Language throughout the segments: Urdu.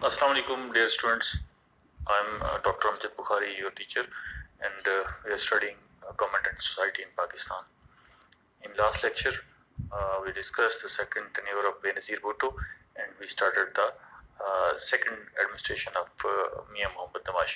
Assalamu alaikum, dear students. I'm Dr. Amjad Bukhari, your teacher, and we are studying government and society in Pakistan. In last lecture, we discussed the second tenure of Benazir Bhutto, and we started the second administration of Mian Mohammad Nawaz.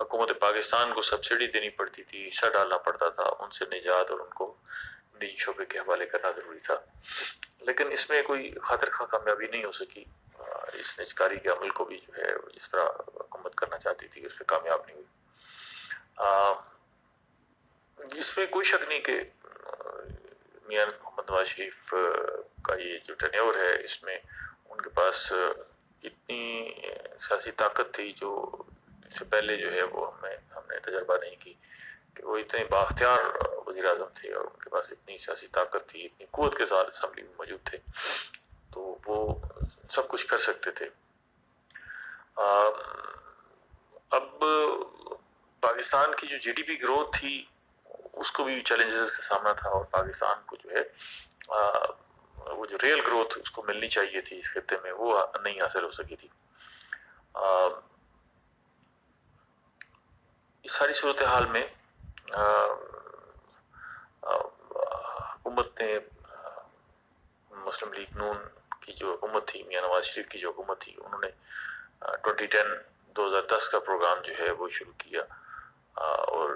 حکومت پاکستان کو سبسڈی دینی پڑتی تھی، حصہ ڈالنا پڑتا تھا، ان سے نجات اور ان کو نجی شعبے کے حوالے کرنا ضروری تھا، لیکن اس میں کوئی خاطر خواہ کامیابی نہیں ہو سکی۔ اس نجکاری کے عمل کو بھی جو ہے جس طرح حکومت کرنا چاہتی تھی اس پہ کامیاب نہیں ہوئی۔ اس میں کوئی شک نہیں کہ میاں محمد نواز شریف کا یہ جو ٹینیور ہے اس میں ان کے پاس اتنی سیاسی طاقت تھی جو اس سے پہلے جو ہے وہ ہم نے تجربہ نہیں کی، کہ وہ اتنے بااختیار وزیر اعظم تھے اور ان کے پاس اتنی سیاسی طاقت تھی، اتنی قوت کے ساتھ اسمبلی میں موجود تھے، تو وہ سب کچھ کر سکتے تھے۔ اب پاکستان کی جو جی ڈی پی گروتھ تھی اس کو بھی چیلنجز کا سامنا تھا، اور پاکستان کو جو ہے وہ جو ریئل گروتھ اس کو ملنی چاہیے تھی اس خطے میں وہ نہیں حاصل ہو سکی تھی۔ اس ساری صورتحال میں حکومت نے مسلم لیگ نون کی جو حکومت تھی، میاں نواز شریف کی جو حکومت تھی، انہوں نے 2010 کا پروگرام جو ہے وہ شروع کیا، اور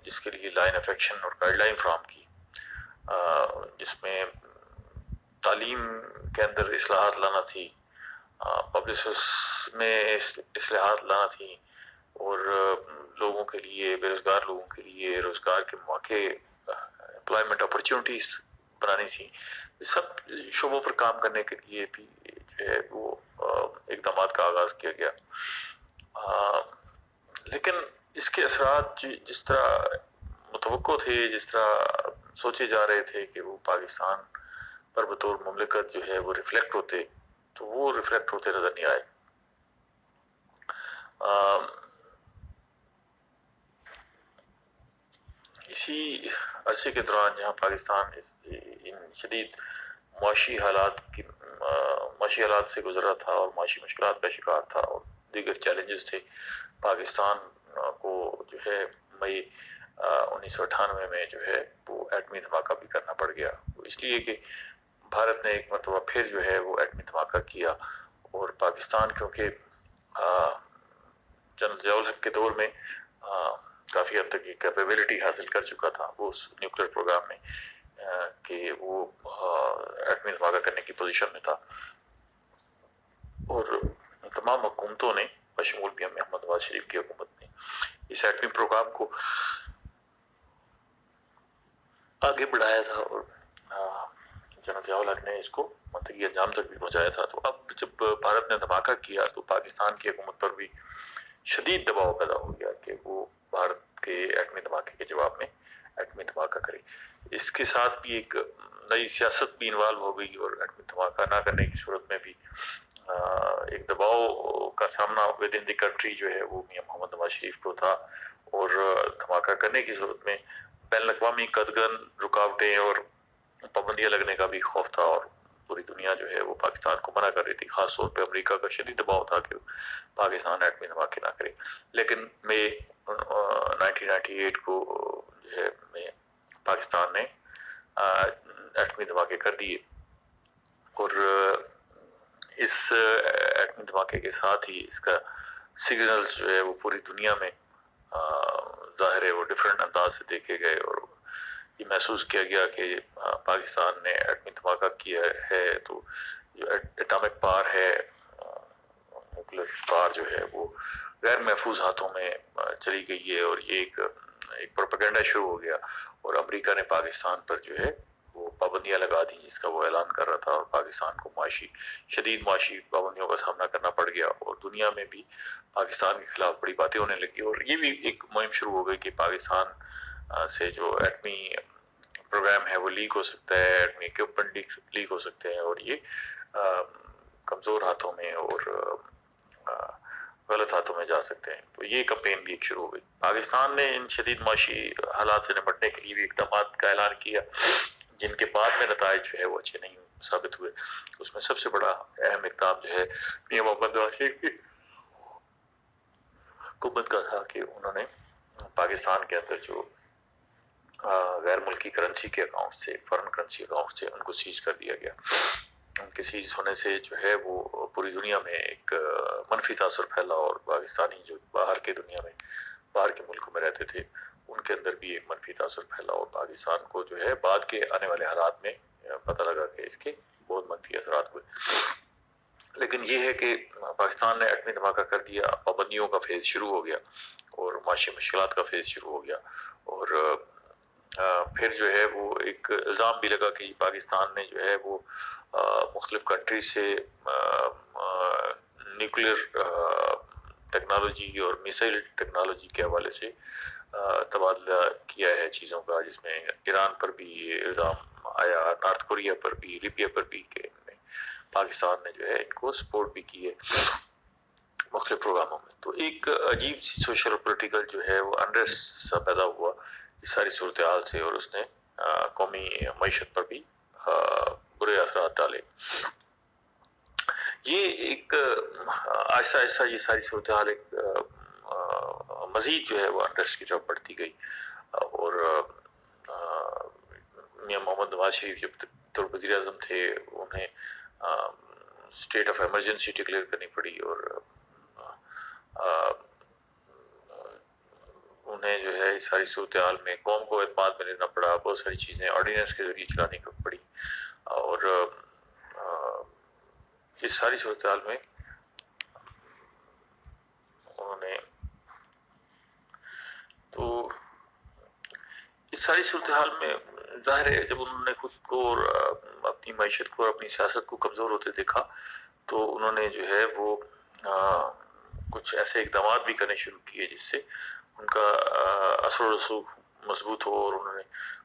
جس کے لیے لائن آف ایکشن اور گائیڈ لائن فراہم کی، جس میں تعلیم کے اندر اصلاحات لانا تھی، پبلسس میں اصلاحات لانا تھی، اور لوگوں کے لیے، بے روزگار لوگوں کے لیے روزگار کے مواقع، امپلائمنٹ اپرچونٹیز بنانی تھی۔ سب شعبوں پر کام کرنے کے لیے بھی جو ہے وہ اقدامات کا آغاز کیا گیا، لیکن اس کے اثرات جس طرح متوقع تھے، جس طرح سوچے جا رہے تھے کہ وہ پاکستان پر بطور مملکت جو ہے وہ ریفلیکٹ ہوتے، تو وہ ریفلیکٹ ہوتے نظر نہیں آئے۔ اسی عرصے کے دوران جہاں پاکستان ان شدید معاشی حالات سے گزر رہا تھا اور معاشی مشکلات کا شکار تھا اور دیگر چیلنجز تھے، پاکستان کو جو ہے مئی 1998 میں جو ہے وہ ایٹمی دھماکہ بھی کرنا پڑ گیا، اس لیے کہ بھارت نے ایک مرتبہ پھر جو ہے وہ ایٹمی دھماکہ کیا، اور پاکستان کیونکہ جنرل ضیاء الحق کے دور میں کافی حد تک یہ کیپیبلٹی حاصل کر چکا تھا وہ اس نیوکلیر پروگرام میں، کہ وہ ایٹمی دھماکہ کرنے کی پوزیشن میں تھا، اور تمام حکومتوں نے بشمول بھی محمد نواز شریف کی حکومت نے اس ایٹمی پروگرام کو آگے بڑھایا تھا، اور جنرل ضیاء الحق نے اس کو منطقی انجام تک بھی پہنچایا تھا۔ تو اب جب بھارت نے دھماکہ کیا تو پاکستان کی حکومت پر بھی شدید دباؤ پیدا ہو گیا کہ وہ بھارت کے ایٹمی دھماکے کے جواب میں ایٹمی دھماکہ کرے۔ اس کے ساتھ بھی ایک نئی سیاست بھی انوالو ہو گئی، اور ایٹمی دھماکہ نہ کرنے کی صورت میں بھی ایک دباؤ کا سامنا ود ان دی کنٹری جو ہے وہ میاں محمد نواز شریف کو تھا، اور دھماکہ کرنے کی صورت میں بین الاقوامی قدغن رکاوٹیں اور پابندیاں لگنے کا بھی خوف تھا، اور پوری دنیا جو ہے وہ پاکستان کو منع کر رہی تھی، خاص طور پہ امریکہ کا شدید دباؤ تھا کہ پاکستان ایٹمی دھماکے نہ کرے۔ لیکن مئی 1998 کو جو ہے پاکستان نے ایٹمی دھماکے کر دیے، اور اس ایٹمی دھماکے کے ساتھ ہی اس کا سگنلز جو ہے وہ پوری دنیا میں ظاہر ہے وہ ڈفرینٹ انداز سے دیکھے گئے، اور یہ محسوس کیا گیا کہ پاکستان نے ایٹمی دھماکہ کیا ہے تو جو ایٹامک پاور ہے، نیوکلیر پاور جو ہے وہ غیر محفوظ ہاتھوں میں چلی گئی ہے، اور یہ ایک پروپیگنڈا شروع ہو گیا، اور امریکہ نے پاکستان پر جو ہے وہ پابندیاں لگا دی جس کا وہ اعلان کر رہا تھا، اور پاکستان کو شدید معاشی پابندیوں کا سامنا کرنا پڑ گیا، اور دنیا میں بھی پاکستان کے خلاف بڑی باتیں ہونے لگی، اور یہ بھی ایک مہم شروع ہو گئی کہ پاکستان سے جو ایٹمی پروگرام ہے وہ لیک ہو سکتا ہے، ایٹمی اکوپمنٹ لیک ہو سکتے ہیں، اور یہ کمزور ہاتھوں میں اور غلط ہاتھوں میں جا سکتے ہیں۔ تو یہ کمپین بھی ایک شروع ہو گئی۔ پاکستان نے ان شدید معاشی حالات سے نمٹنے کے لیے بھی اقدامات کا اعلان کیا، جن کے بعد میں نتائج جو ہے وہ اچھے نہیں ثابت ہوئے۔ اس میں سب سے بڑا اہم اقدام جو ہے میاں محمد نواز شریف کی حکومت کا تھا کہ انہوں نے پاکستان کے اندر جو غیر ملکی کرنسی کے اکاؤنٹس تھے، فارن کرنسی اکاؤنٹس تھے، ان کو سیز کر دیا گیا۔ ان کے سیز ہونے سے جو ہے وہ پوری دنیا میں ایک منفی تاثر پھیلا، اور پاکستانی جو باہر کے دنیا میں باہر کے ملکوں میں رہتے تھے ان کے اندر بھی ایک منفی تاثر پھیلا، اور پاکستان کو جو ہے بعد کے آنے والے حالات میں پتہ لگا کہ اس کے بہت منفی اثرات ہوئے۔ لیکن یہ ہے کہ پاکستان نے ایٹمی دھماکہ کر دیا، پابندیوں کا فیز شروع ہو گیا اور معاشی مشکلات کا فیز شروع ہو گیا، اور پھر جو ہے وہ ایک الزام بھی لگا کہ پاکستان نے جو ہے وہ مختلف کنٹریز سے نیوکلیر ٹیکنالوجی اور میسائل ٹیکنالوجی کے حوالے سے تبادلہ کیا ہے چیزوں کا، جس میں ایران پر بھی یہ الزام آیا، نارتھ کوریا پر بھی، لیبیا پر بھی، کہ پاکستان نے جو ہے ان کو سپورٹ بھی کی ہے مختلف پروگراموں میں۔ تو ایک عجیب سی سوشل اور پولیٹیکل جو ہے وہ انریسٹ سا پیدا ہوا اس ساری صورتحال سے، اور اس نے قومی معیشت پر بھی برے اثرات ڈالے۔ یہ ایک آہستہ آہستہ یہ ساری صورتحال ایک مزید جو ہے وہ انریسٹ کی طرف بڑھتی گئی، اور میاں محمد نواز شریف جب وزیر اعظم تھے انہیں اسٹیٹ آف ایمرجنسی ڈکلیئر کرنی پڑی، اور انہیں جو ہے اس ساری صورتحال میں قوم کو اعتماد میں لینا پڑا، بہت ساری چیزیں آرڈیننس کے ذریعے چلانی پڑی، اور اس ساری صورتحال میں انہوں نے تو اس ساری صورتحال میں ظاہر ہے جب انہوں نے خود کو اور اپنی معیشت کو اور اپنی سیاست کو کمزور ہوتے دیکھا تو انہوں نے جو ہے وہ کچھ ایسے اقدامات بھی کرنے شروع کیے جس سے ان کا اثر و رسوخ مضبوط ہو، اور انہوں نے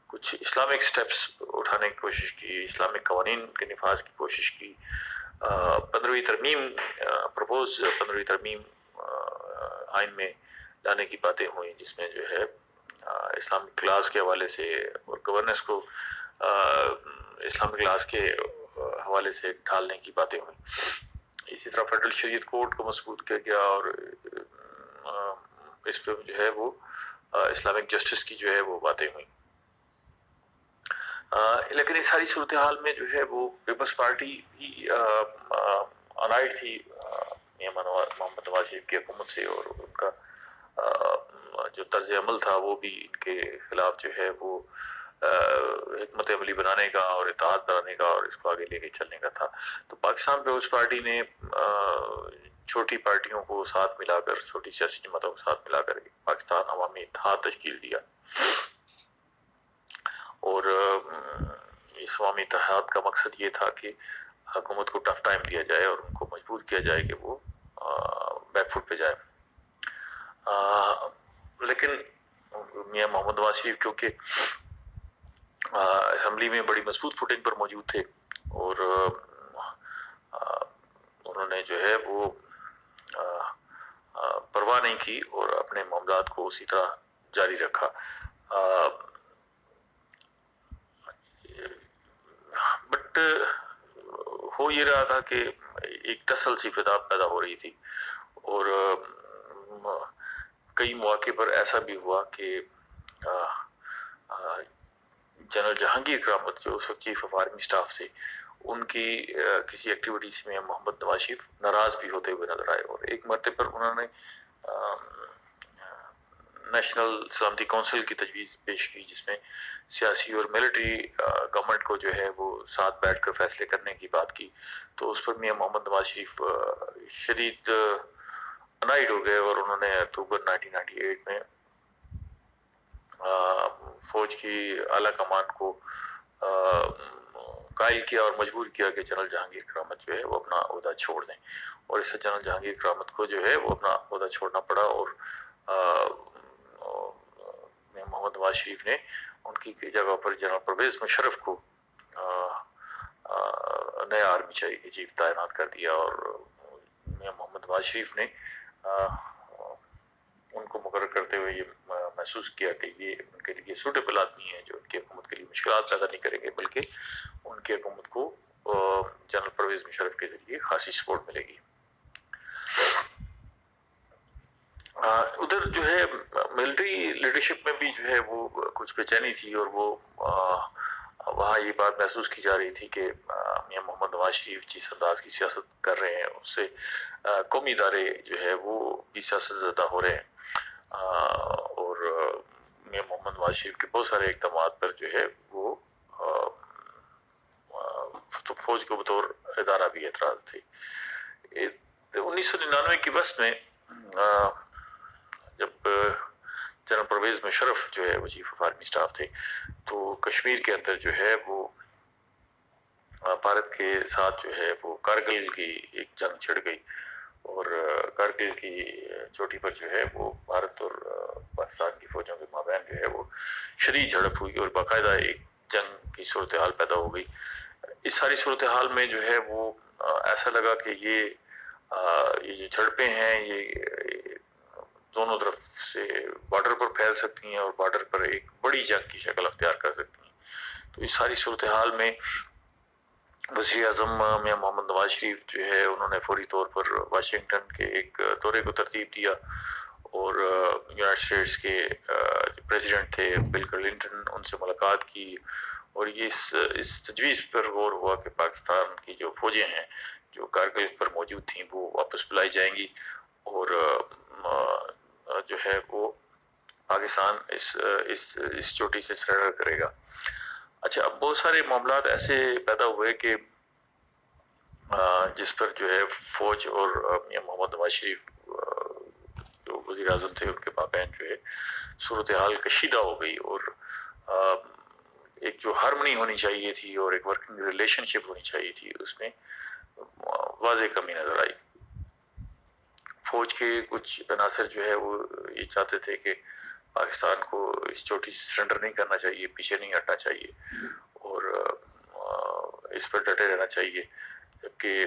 کچھ اسلامک سٹیپس اٹھانے کی کوشش کی، اسلامک قوانین کے نفاذ کی کوشش کی، 15ویں ترمیم پرپوز 15ویں ترمیم آئین میں لانے کی باتیں ہوئیں، جس میں جو ہے اسلامک کلاس کے حوالے سے اور گورننس کو اسلامک کلاس کے حوالے سے ڈھالنے کی باتیں ہوئیں۔ اسی طرح فیڈرل شریعت کورٹ کو مضبوط کیا گیا، اور اس پہ جو ہے وہ اسلامک جسٹس کی جو ہے وہ باتیں ہوئیں۔ لیکن اس ساری صورتحال میں جو ہے وہ پیپلز پارٹی بھی انائڈ تھی میاں محمد نواز شریف کی حکومت سے، اور ان کا جو طرز عمل تھا وہ بھی ان کے خلاف جو ہے وہ حکمت عملی بنانے کا اور اتحاد بنانے کا اور اس کو آگے لے کے چلنے کا تھا۔ تو پاکستان پیپلز پارٹی نے چھوٹی پارٹیوں کو ساتھ ملا کر، چھوٹی سیاسی جماعتوں کو ساتھ ملا کر پاکستان عوامی اتحاد تشکیل دیا، اور اس عوامی اتحاد کا مقصد یہ تھا کہ حکومت کو ٹف ٹائم دیا جائے اور ان کو مجبور کیا جائے کہ وہ بیک فٹ پہ جائے۔ لیکن میاں محمد نواز شریف کیونکہ اسمبلی میں بڑی مضبوط فوٹنگ پر موجود تھے، اور انہوں نے جو ہے وہ پرواہ نہیں کی اور اپنے معاملات کو اسی طرح جاری رکھا۔ بٹ ہو یہ رہا تھا کہ ایک ٹسل سی فضا پیدا ہو رہی تھی، اور کئی مواقع پر ایسا بھی ہوا کہ جنرل جہانگیر کرامت جو اس وقت چیف آف آرمی اسٹاف سے، ان کی کسی ایکٹیویٹیز میں محمد نواز شریف ناراض بھی ہوتے ہوئے نظر آئے، اور ایک مرتبہ پر انہوں نے نیشنل سلامتی کونسل کی تجویز پیش کی، جس میں سیاسی اور ملٹری گورنمنٹ کو جو ہے وہ ساتھ بیٹھ کر فیصلے کرنے کی بات کی۔ تو اس پر میاں محمد نواز شریف شدید انائڈ ہو گئے، اور انہوں نے اکتوبر 1998 میں فوج کی اعلیٰ کمان کو قائل کیا اور مجبور کیا کہ جنرل جہانگیر کرامت جو ہے وہ اپنا عہدہ چھوڑ دیں، اور اس سے جنرل جہانگیر کرامت کو جو ہے وہ اپنا عہدہ چھوڑنا پڑا، اور محمد نواز شریف نے ان کی جگہ پر جنرل پرویز مشرف کو نیا آرمی چیف تعینات کر دیا، اور میاں محمد نواز شریف نے ان کو مقرر کرتے ہوئے یہ محسوس کیا کہ یہ ان کے لیے سوٹیبل آدمی ہے جو ان کی حکومت کے لیے مشکلات پیدا نہیں کریں گے، بلکہ ان کی حکومت کو جنرل پرویز مشرف کے ذریعے خاصی سپورٹ ملے گی۔ ادھر جو ہے ملٹری لیڈرشپ میں بھی جو ہے وہ کچھ بے چینی تھی، اور وہ وہاں یہ بات محسوس کی جا رہی تھی کہ میاں محمد نواز شریف جس انداز کی سیاست کر رہے ہیں اس سے قومی ادارے جو ہے وہ بھی سیاست زدہ ہو رہے ہیں۔ اور میاں محمد نواز شریف کے بہت سارے اقدامات پر جو ہے وہ فوج کو بطور ادارہ بھی اعتراض تھے. 1999 کی وسط میں جب جنرل پرویز مشرف جو ہے وہ چیف آف آرمی اسٹاف تھے تو کشمیر کے اندر جو ہے وہ بھارت کے ساتھ جو ہے وہ کارگل کی ایک جنگ چھڑ گئی اور کارگل کی چوٹی پر جو ہے وہ بھارت اور پاکستان کی فوجوں کے مابین جو ہے وہ شدید جھڑپ ہوئی اور باقاعدہ ایک جنگ کی صورتحال پیدا ہو گئی. اس ساری صورتحال میں جو ہے وہ ایسا لگا کہ یہ جو جھڑپیں ہیں یہ دونوں طرف سے بارڈر پر پھیل سکتی ہیں اور بارڈر پر ایک بڑی جنگ کی شکل اختیار کر سکتی ہیں. تو اس ساری صورتحال میں وزیر اعظم میاں محمد نواز شریف جو ہے انہوں نے فوری طور پر واشنگٹن کے ایک دورے کو ترتیب دیا اور یونائٹڈ اسٹیٹس کے جو پریزیڈنٹ تھے بل کلنٹن ان سے ملاقات کی اور یہ اس تجویز پر غور ہوا کہ پاکستان کی جو فوجیں ہیں جو کارگل پر موجود تھیں وہ واپس بلائی جائیں گی اور جو ہے وہ پاکستان اس چوٹی سے سرنڈر کرے گا. اچھا اب بہت سارے معاملات ایسے پیدا ہوئے کہ جس پر جو ہے فوج اور میاں محمد نواز شریف جو وزیر اعظم تھے ان کے مابین جو ہے صورتحال کشیدہ ہو گئی اور ایک جو ہارمنی ہونی چاہیے تھی اور ایک ورکنگ ریلیشن شپ ہونی چاہیے تھی اس میں واضح کمی نظر آئی. فوج کے کچھ عناصر جو ہے وہ یہ چاہتے تھے کہ پاکستان کو اس چوٹی سے سرنڈر نہیں کرنا چاہیے, پیچھے نہیں ہٹنا چاہیے اور اس پر ڈٹے رہنا چاہیے, جبکہ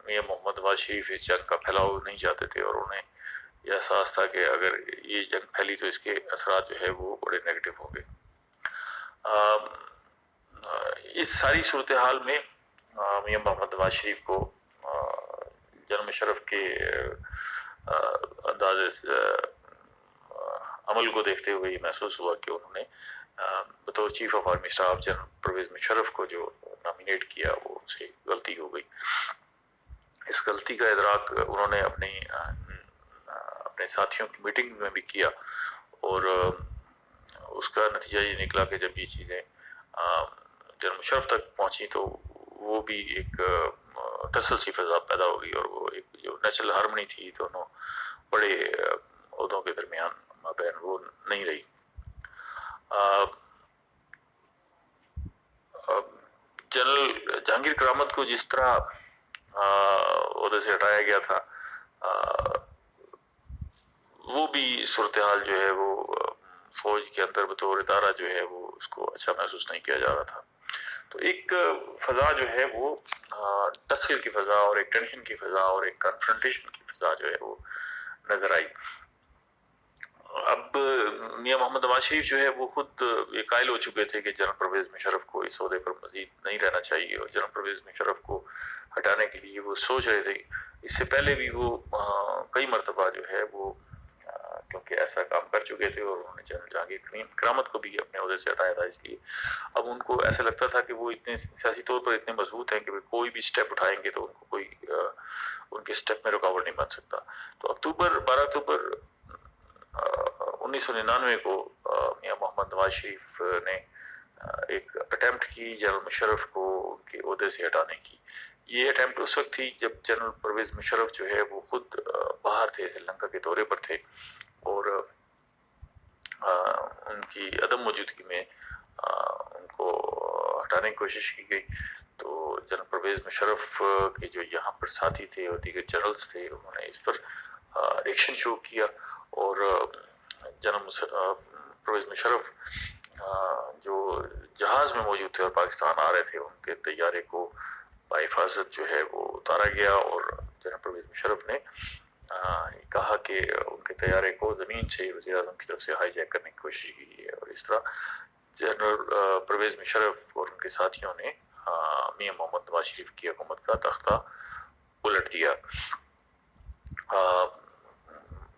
میاں محمد نواز شریف اس جنگ کا پھیلاؤ نہیں چاہتے تھے اور انہیں یہ احساس تھا کہ اگر یہ جنگ پھیلی تو اس کے اثرات جو ہے وہ بڑے نیگیٹو ہوں گے. اس ساری صورتحال میں میاں محمد نواز شریف کو جنرل مشرف کے انداز عمل کو دیکھتے ہوئے یہ محسوس ہوا کہ انہوں نے بطور chief of army staff general Pervez Musharraf کو جو نامینیٹ کیا وہ ان سے غلطی ہو گئی. اس غلطی کا ادراک انہوں نے اپنے ساتھیوں کی میٹنگ میں بھی کیا اور اس کا نتیجہ یہ نکلا کہ جب یہ چیزیں جنرل مشرف تک پہنچی تو وہ بھی ایک ٹسل سی فضا پیدا ہو گئی اور وہ ایک جو نیچرل ہارمنی تھی دونوں بڑے عہدوں کے درمیان مابین وہ نہیں رہی. جنرل جہانگیر کرامت کو جس طرح عہدے سے ہٹایا گیا تھا وہ بھی صورتحال جو ہے وہ فوج کے اندر بطور ادارہ جو ہے وہ اس کو اچھا محسوس نہیں کیا جا رہا تھا. تو ایک فضا جو ہے وہ ٹسل کی فضا اور ایک ٹینشن کی فضا اور ایک کنفرنٹیشن کی فضا جو ہے وہ نظر آئی. اب میاں محمد نواز شریف جو ہے وہ خود یہ قائل ہو چکے تھے کہ جنرل پرویز مشرف کو اس عہدے پر مزید نہیں رہنا چاہیے اور جنرل پرویز مشرف کو ہٹانے کے لیے وہ سوچ رہے تھے. اس سے پہلے بھی وہ کئی مرتبہ جو ہے وہ کیونکہ ایسا کام کر چکے تھے اور انہوں نے جنرل جہانگیر کرامت کو بھی اپنے عہدے سے ہٹایا تھا, اس لیے اب ان کو ایسا لگتا تھا کہ وہ اتنے سیاسی طور پر اتنے مضبوط ہیں کہ کوئی بھی سٹیپ اٹھائیں گے تو ان کو کوئی ان کے سٹیپ میں رکاوٹ نہیں بن سکتا. تو 12 اکتوبر 1999 کو میاں محمد نواز شریف نے ایک اٹیمپٹ کی جنرل مشرف کو ان کے عہدے سے ہٹانے کی. یہ اٹیمپٹ اس وقت تھی جب جنرل پرویز مشرف جو ہے وہ خود باہر تھے, سری لنکا کے دورے پر تھے اور ان کی عدم موجودگی میں ان کو ہٹانے کی کوشش کی گئی. تو جنرل پرویز مشرف کے جو یہاں پر ساتھی تھے اور دیگر جنرلز تھے انہوں نے اس پر ریئیکشن شو کیا اور جنرل پرویز مشرف جو جہاز میں موجود تھے اور پاکستان آ رہے تھے ان کے طیارے کو بحفاظت جو ہے وہ اتارا گیا اور جنرل پرویز مشرف نے کہا کہ ان کے طیارے کو زمین سے وزیر اعظم کی طرف سے ہائی جیک کرنے کی کوشش کی ہے اور اس طرح جنرل پرویز مشرف اور ان کے ساتھیوں نے میاں محمد نواز شریف کی حکومت کا تختہ الٹ دیا.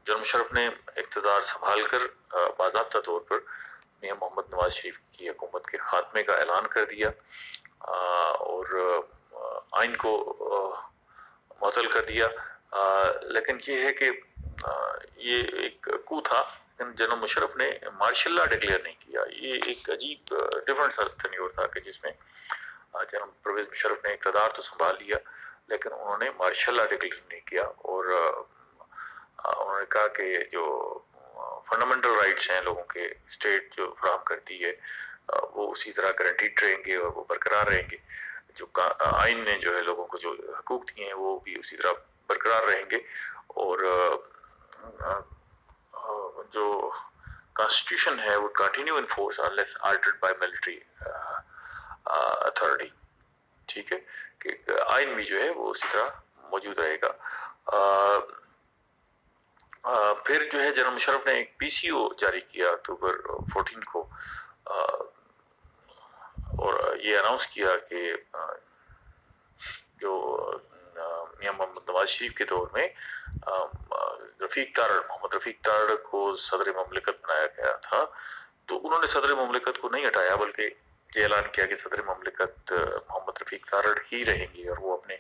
جنرل مشرف نے اقتدار سنبھال کر باضابطہ طور پر میاں محمد نواز شریف کی حکومت کے خاتمے کا اعلان کر دیا اور آئین کو معطل کر دیا. لیکن یہ ہے کہ یہ ایک کو تھا، لیکن جنرل مشرف نے مارشل لا ڈکلیئر نہیں کیا. یہ ایک عجیب ڈفرنٹ سا ٹینیور تھا کہ جس میں جنرل پرویز مشرف نے اقتدار تو سنبھال لیا لیکن انہوں نے مارشل لا ڈکلیئر نہیں کیا، اور انہوں نے کہا کہ جو فنڈامنٹل رائٹس ہیں لوگوں کے اسٹیٹ جو فراہم کرتی ہے وہ اسی طرح گارنٹیڈ رہیں گے اور وہ برقرار رہیں گے. جو آئین نے جو ہے لوگوں کو جو حقوق دیے ہیں وہ بھی اسی طرح برقرار رہیں گے، اور جو کانسٹیٹیوشن ہے وہ continue in force unless altered by military authority. ٹھیک ہے کہ آئین بھی جو ہے وہ اسی طرح موجود رہے گا. پھر جو ہے جنرل مشرف نے ایک پی سی او جاری کیا اکتوبر 14 کو، اور یہ اناؤنس کیا کہ جو میاں محمد نواز شریف کے دور میں محمد رفیق تارڑ کو صدر مملکت بنایا گیا تھا، تو انہوں نے صدر مملکت کو نہیں ہٹایا بلکہ یہ اعلان کیا کہ صدر مملکت محمد رفیق تارڑ ہی رہیں گے اور وہ اپنے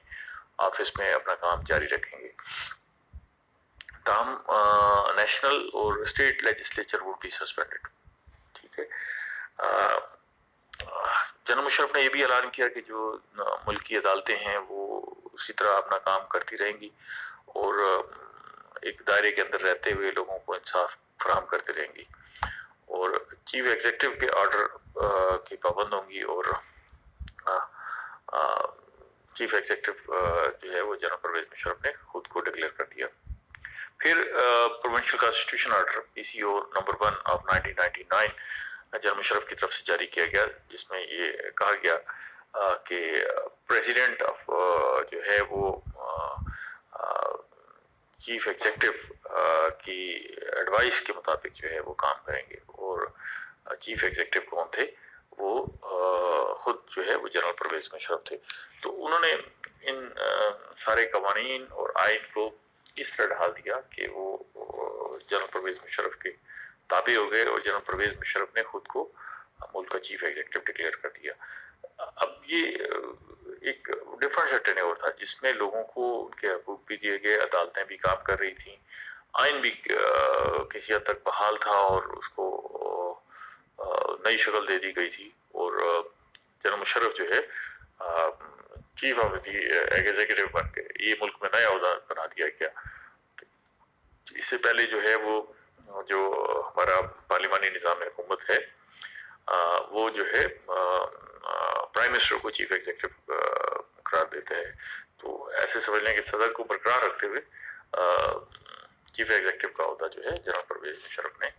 آفس میں اپنا کام جاری رکھیں گے. تاہم نیشنل اور state legislature would be suspended. ٹھیک ہے. جنرل مشرف نے یہ بھی اعلان کیا کہ جو ملکی عدالتیں ہیں وہ اسی طرح اپنا کام کرتی رہیں گی اور ایک دائرے کے اندر رہتے ہوئے لوگوں کو انصاف فراہم کرتے رہیں گی، اور چیف ایگزیکٹو کے آرڈر کی پابند ہوں گی، اور چیف ایگزیکٹو جو ہے وہ جنرل پرویز مشرف نے خود کو ڈکلیئر کر دیا. پھر provisional constitution order P C O number 1 of 1999 general Musharraf کی طرف سے جاری کیا گیا، جس میں یہ کہا گیا کہ پریزیڈنٹ جو ہے وہ چیف ایگزیکٹو کی ایڈوائس کے مطابق جو ہے وہ کام کریں گے، اور چیف ایگزیکٹو کون تھے؟ وہ خود جو ہے وہ جنرل پرویز مشرف تھے. تو انہوں نے ان سارے قوانین اور آئین کو اس طرح ڈھال دیا کہ وہ جنرل پرویز مشرف کے تابع ہو گئے، اور جنرل پرویز مشرف نے خود کو ملک کا چیف ایگزیکٹو ڈکلیئر کر دیا. اب یہ ایک ڈفرنٹ سا ٹینیور تھا جس میں لوگوں کو ان کے حقوق بھی دیے گئے، عدالتیں بھی کام کر رہی تھیں، آئین بھی کسی حد تک بحال تھا اور اس کو نئی شکل دے دی گئی تھی، اور جنرل مشرف جو ہے چیف آف دی ایگزیکٹو بن کے یہ ملک میں نیا عہدہ بنا دیا گیا. اس سے پہلے جو ہے وہ جو ہمارا پارلیمانی نظام حکومت ہے وہ جو ہے پرائم منسٹر کو چیف ایگزیکٹو قرار دیتا ہے. تو ایسے سمجھ لیں کہ صدر کو برقرار رکھتے ہوئے چیف ایگزیکٹو کا عہدہ جو ہے جنرل پرویز مشرف نے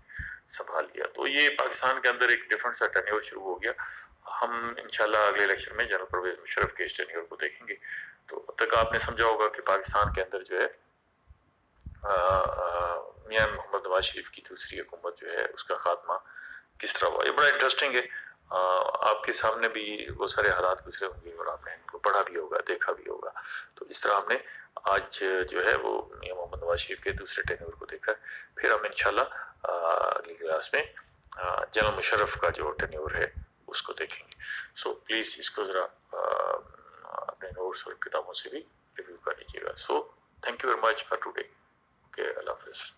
سنبھال لیا. تو یہ پاکستان کے اندر ایک ڈفرنٹ سا ٹینیور شروع ہو گیا. ہم انشاءاللہ اگلے الیکشن میں جنرل پرویز مشرف کے اس ٹینیور کو دیکھیں گے. تو اب تک آپ نے سمجھا ہوگا کہ پاکستان کے اندر جو ہے میاں محمد نواز شریف کی دوسری حکومت جو ہے اس کا خاتمہ کس طرح ہوا. یہ بڑا انٹرسٹنگ ہے. آپ کے سامنے بھی وہ سارے حالات گزرے ہوں گے اور آپ نے ان کو پڑھا بھی ہوگا، دیکھا بھی ہوگا. تو اس طرح ہم نے آج جو ہے وہ میاں محمد نواز شریف کے دوسرے ٹینیور کو دیکھا. پھر ہم انشاءاللہ اگلی کلاس میں جنرل مشرف کا جو ٹینیور ہے اس کو دیکھیں گے. سو پلیز اس کو ذرا اپنے نوٹس اور کتابوں سے بھی ریویو کر لیجیے گا. So thank you very much for today. Okay, اللہ حافظ.